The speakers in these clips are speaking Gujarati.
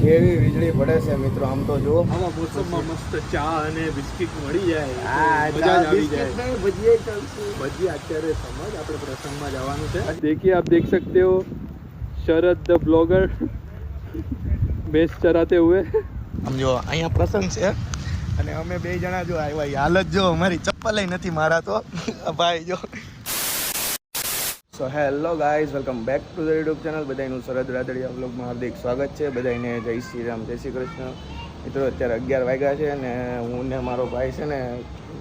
કેવી વીજળી પડે છે મિત્રો, આમ તો જુઓ. આવા મોસમમાં મસ્ત ચા અને બિસ્કિટ મળી જાય હા, તો મજા જ આવી બિસ્કિટ જાય. નહીં, ભજીયા ચાલશે. ભજીયા અત્યારે સમજ આપણે પ્રસંગમાં જવાનું છે. देखिए आप देख सकते हो शरद द ब्लॉगर भैंस चराते हुए. સમજો અહીંયા પ્રસંગ છે અને અમે બે જણા જો આવ્યા. હાલત જો અમારી ચપ્પલ નથી મારા તો ભાઈ જો. So hello guys, welcome back to the YouTube channel. બધાનું શરદ રાદડિયા વ્લોગમાં હાર્દિક સ્વાગત છે. બધાને જય શ્રી રામ, જય શ્રી કૃષ્ણ. મિત્રો અત્યારે 11 વાગ્યા છે અને હું ને મારો ભાઈ છે ને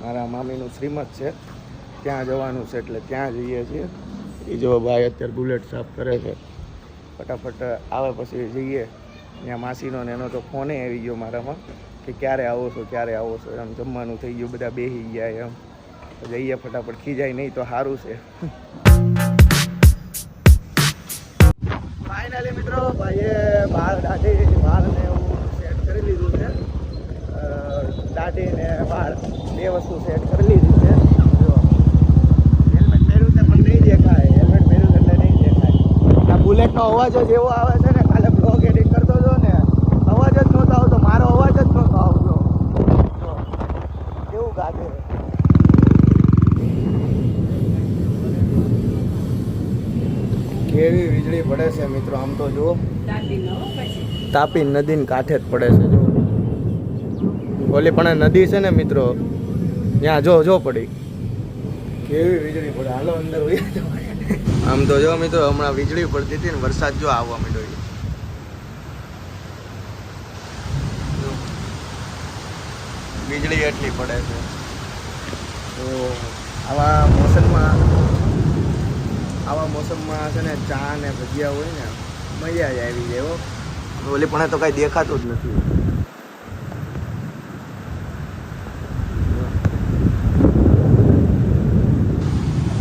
મારા મામીનું શ્રીમત છે, ત્યાં જવાનું છે એટલે ત્યાં જઈએ છીએ. એ જો ભાઈ અત્યારે બુલેટ સાફ કરે છે, ફટાફટ આવે પછી જઈએ. ત્યાં માસીનો ને એનો તો ફોને આવી ગયો મારામાં કે ક્યારે આવો છો, ક્યારે આવો છો. એમ જમવાનું થઈ ગયું, બધા બેસી ગયા. એમ તો જઈએ ફટાફટ, ખીજાય નહીં તો સારું છે. ફાઇનલી મિત્રો ભાઈએ વાળ ને એવું સેટ કરી લીધું છે. દાઢી ને વાળ બે વસ્તુ સેટ કરી લીધી છે. જો હેલ્મેટ પહેર્યું છે પણ નહીં દેખાય, હેલ્મેટ પહેર્યું એટલે નહીં દેખાય. આ બુલેટનો અવાજ જ એવો આવે છે ને, કાલે બ્લોગ એડિટ કરતો હતો ને અવાજ જ નહોતો આવતો, મારો અવાજ જ નહોતો આવતો. જો કેવું ગાજે. કેવી વીજળી પડે છે મિત્રો, આમ તો જુઓ. તાપી નદીને કાંઠે જ પડે છે. જો ઓલી પણ નદી છે ને મિત્રો, ત્યાં જો પડી કેવી વીજળી પડે. હાલો અંદર હોય. આમ તો જો મિત્રો હમણાં વીજળી પડતી હતી ને વરસાદ જો આવવા માંડ્યો. વીજળી એટલી પડે છે તો આવા મોસમમાં છે ને ચા ને ભજીયા હોય ને મજા જ આવી જાય. હો ઓલી પણ તો કાંઈ દેખાતું જ નથી.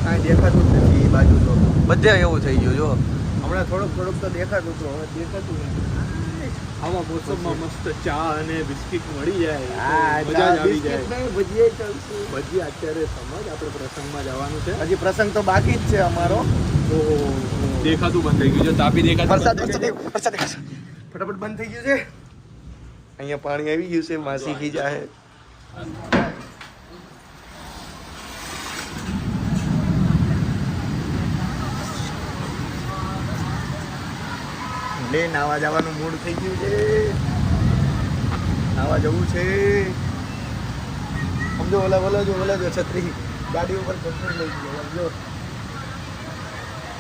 કાંઈ દેખાતું જ નથી એ બાજુ તો બધે એવું થઈ ગયું. જો હમણાં થોડુંક તો દેખાતું હતું, હવે દેખાતું નથી. આવા મોસમમાં મસ્ત ચા અને બિસ્કિટ મળી જાય હા, તો મજા જ આવી બિસ્કિટ જાય. નહીં, ભજીયા ચાલશે. ભજીયા અત્યારે સમજ આપણે પ્રસંગમાં જવાનું છે. હજી પ્રસંગ તો બાકી જ છે અમારો. ઓહો, દેખાતું બંધ થઈ ગયું છે. તાપી દેખાતું વરસાદ ફટાફટ બંધ થઈ ગયું છે. અહીંયા પાણી આવી ગયું છે, માસી ખીજા છે. લે નાવા જવાનું મૂડ થઈ ગયું છે, નાવા જવું છે. સમજો ઓલા જો છત્રી ગાડી ઉપર છત્રી લઈ ગયો.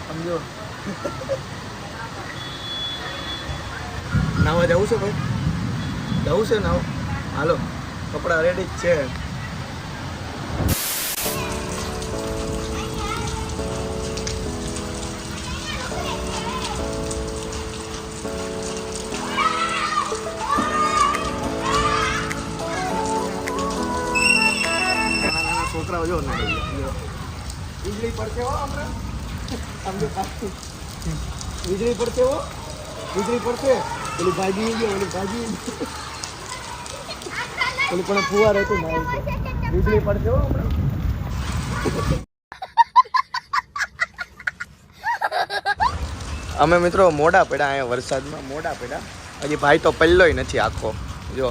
સમજો નાવા જવું છે ભાઈ, જવું છે નાવા. હાલો કપડાં રેડી જ છે. છોકરાઓ જો વીજળી પડશે હો હમણાં. સમજો વીજળી પડશે હો, વીજળી પડશે. ઓલી ભાજી ગયો, ઓલી પણ ફુવાર હતું ને વીજળી પડશે હો હમણાં. અમે મિત્રો મોડા પડ્યા અહીંયા વરસાદમાં, મોડા પડ્યા. હજી ભાઈ તો પહેલોય નથી આખો, જો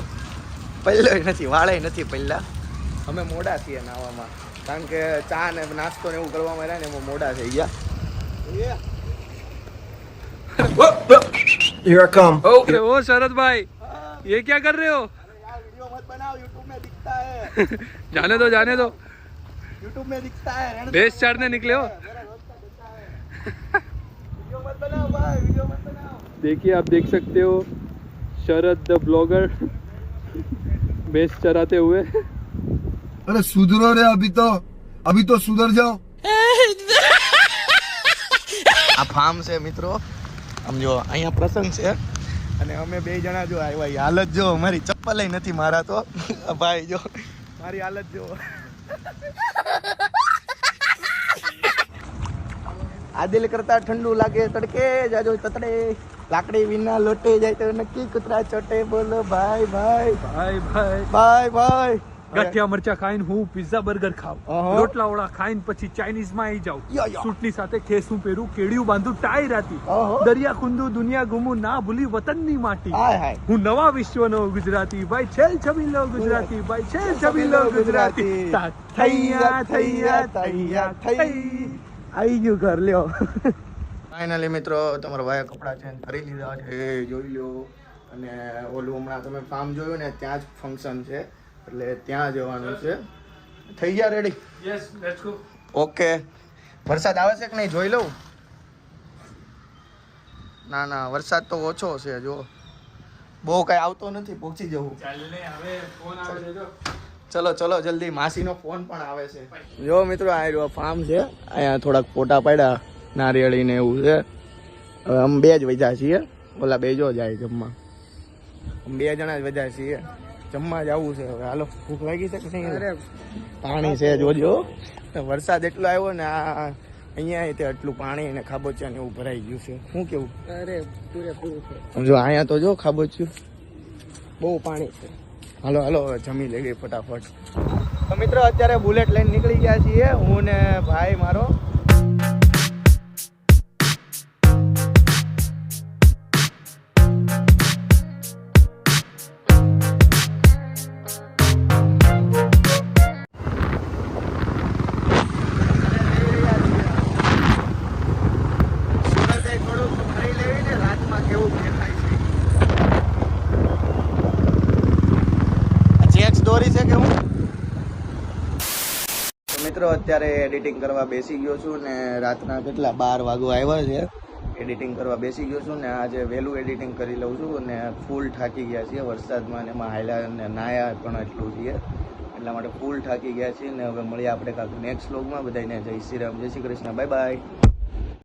પહેલોય નથી, વાળાય નથી પહેલા. અમે મોડા છીએ નાવામાં, કારણ કે ચા ને નાસ્તો ને એવું કરવામાં રહ્યા ને એમાં મોડા થઈ ગયા. Here I come. Oh, शरद भाई, ये क्या कर रहे हो? वीडियो मत बनाओ, यूट्यूब में दिखता है. जाने दो यूट्यूब में दिखता है. भैंस चढ़ने निकले हो. वीडियो मत बनाओ भाई, वीडियो मत बनाओ. देखिए आप देख सकते हो शरद द ब्लॉगर भैंस चराते हुए. अरे सुधरो रे, अभी तो सुधर जाओ. આ ફાર્મ છે મિત્રો, સમજો અહીંયા પ્રસંગ છે અને અમે બે જણા જો આવ્યા. હાલત જો અમારી ચપ્પલ નથી મારા તો ભાઈ જો મારી હાલત જો. આ દિલ કરતા ઠંડુ લાગે તડકે જાજો તતડે, લાકડી વિના લોટે જાય તો નક્કી કૂતરા ચોટે. બોલો ભાઈ ભાઈ भाई भाई ભાઈ ભાઈ. ગાંઠિયા મરચા ખાઈને હું પિઝા બર્ગર ખાઉં, અહં. રોટલા વડા ખાઈને પછી ચાઇનીઝ માં આવી યા, જાઉં, યા. સૂટની સાથે ખેસું પહેરું, કેડિયું બાંધું, ટાઈ રાતી, અહં. દરિયા ખુંદુ દુનિયા ઘૂમું, ના ભૂલી વતનની માટી. હાય હાય. હું નવા વિશ્વનો ગુજરાતી ભાઈ, છેલ છબીલો ગુજરાતી ભાઈ, છેલ છબીલો ગુજરાતી. તા થૈયા થૈયા થૈયા થઈ. આવી ગયું ઘર લ્યો. ફાઇનલી મિત્રો તમારા ભાઈએ કપડાં ચેન્જ કરી લીધા છે, જોઈ લો. અને ઓલું હમણાં તમે ફાર્મ જોયું ને, ત્યાં જ ફંક્શન છે એટલે ત્યાં જવાનું છે. થઈ ગયા ready? Yes, let's go. Okay. વરસાદ આવે છે કે નહીં જોઈ લઉં? ના ના, વરસાદ તો ઓછો છે, જો બહુ કઈ આવતો નથી, પહોંચી જવું. ચાલ ને, હવે ફોન આવે છે જો. ચલો ચલો જલ્દી, માસીનો ફોન પણ આવે છે. જો મિત્રો આ રહ્યો ફાર્મ છે, અહીંયા થોડાક ફોટા પાડ્યા નારિયેળી ને એવું છે. હવે અમે 2 જ વજ્યા છીએ, ઓલા 2 જો જાય જમવા. અમે 2 જણા જ વજ્યા છીએ, જમવા જ આવવું છે. હવે હાલો, ભૂખ લાગી છે કે નહીં? પાણી છે જોજો, વરસાદ એટલો આવ્યો ને આ અહીંયા તે એટલું પાણી ને ખાબોચિયા ને એવું ભરાઈ ગયું છે. શું કેવું? અરે પૂરેપૂરું છે, જો અહીંયા તો જો ખાબોચિયું બહુ પાણી છે. હાલો હાલો હવે જમી લઈએ ફટાફટ. તો મિત્રો અત્યારે બુલેટ લઈને નીકળી ગયા છીએ, હું ને ભાઈ મારો. દોરી છે કે હું તો મિત્રો અત્યારે એડિટિંગ કરવા બેસી ગયો છું ને રાતના કેટલા 12 વાગો આવ્યા છે. એડિટિંગ કરવા બેસી ગયો છું ને આજે વહેલું એડિટિંગ કરી લઉં છું અને ફૂલ થાકી ગયા છીએ વરસાદમાં ને એમાં હાલ્યા અને નાયા પણ એટલું છીએ એટલા માટે ફૂલ થાકી ગયા છીએ ને હવે મળીએ આપણે કાંઈક નેક્સ્ટ વ્લોગમાં. બધાને જય શ્રી રામ, જય શ્રી કૃષ્ણ, બાય બાય.